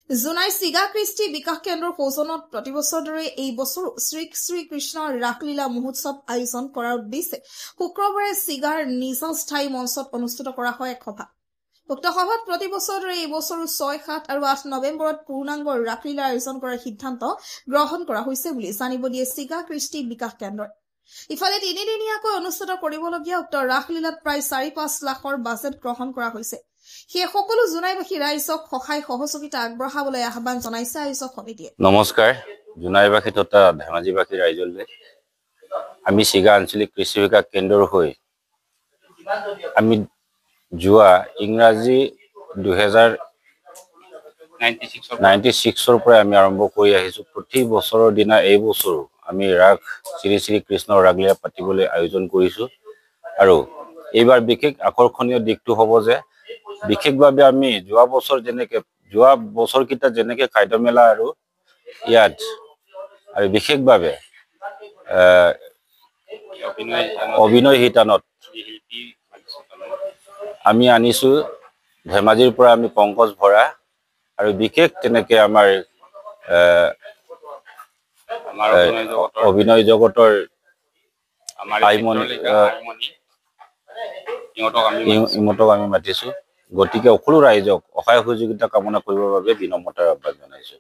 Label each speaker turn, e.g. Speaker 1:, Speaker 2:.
Speaker 1: জুনাই চিগা কৃষ্টি বিকাশ কেন্দ্ৰৰ সৌজন্যত প্ৰতিবছৰ দৰে এই বছৰ শ্ৰী শ্ৰী কৃষ্ণৰ ৰাসলীলা মহোৎসৱ আয়োজন কৰাৰ উদ্দেশ্যে শুক্ৰবাৰে চিগাৰ নিজ স্থায়ী মঞ্চত অনুষ্ঠিত কৰা হয় এক সভা। উক্ত সভাত প্ৰতিবছৰ দৰে এই বছৰো 6, 7 আৰু 8 নৱেম্বৰত পূৰ্ণাংগ ৰাসলীলা আয়োজন কৰাৰ সিদ্ধান্ত গ্ৰহণ কৰা হৈছে বুলি জানিব দিয়ে চিগা কৃষ্টি বিকাশ কেন্দ্ৰই। ইফালে তিনিদিনীয়াকৈ অনুষ্ঠিত কৰিবলগীয়া উক্ত ৰাসলীলাত প্ৰায় 4-5 লাখৰ বাজেট গ্ৰহণ কৰা হৈছে। সেই সকলো জুনাইবাসী ৰাইজক সহায় সহযোগিতা আগবঢ়াবলৈ আহ্বান জনাইছে আয়োজক সমিতিয়ে।
Speaker 2: নমস্কাৰ, জুনাইবাসী তথা ধেমাজিবাসী ৰাইজলৈ আমি চিগা আঞ্চলিক কৃষি বিকাশ কেন্দ্ৰৰ হৈ আমি যোৱা ইংৰাজী 2096 পৰা আমি আৰম্ভ কৰি আহিছো। প্ৰতি বছৰৰ দিনা এই বছৰো আমি ৰাস শ্ৰী শ্ৰী কৃষ্ণৰ ৰাসলীলা পাতিবলৈ আয়োজন কৰিছো আৰু এইবাৰ বিশেষ আকৰ্ষণীয় দিশটো হ'ব যে বিশেষভাৱে আমি যোৱা বছৰকেইটা যেনেকৈ খাদ্য মেলা আৰু ইয়াত আৰু বিশেষভাৱে অভিনয় শিতানত আমি আনিছো ধেমাজিৰ পৰা আমি পংকজ ভৰা আৰু বিশেষ তেনেকৈ আমাৰ অভিনয় জগতৰ ইহঁতক আমি মাতিছো। গতিকে সকলো ৰাইজক সহায় সহযোগিতা কামনা কৰিবৰ বাবে বিনম্ৰতাৰ আহ্বান জনাইছো।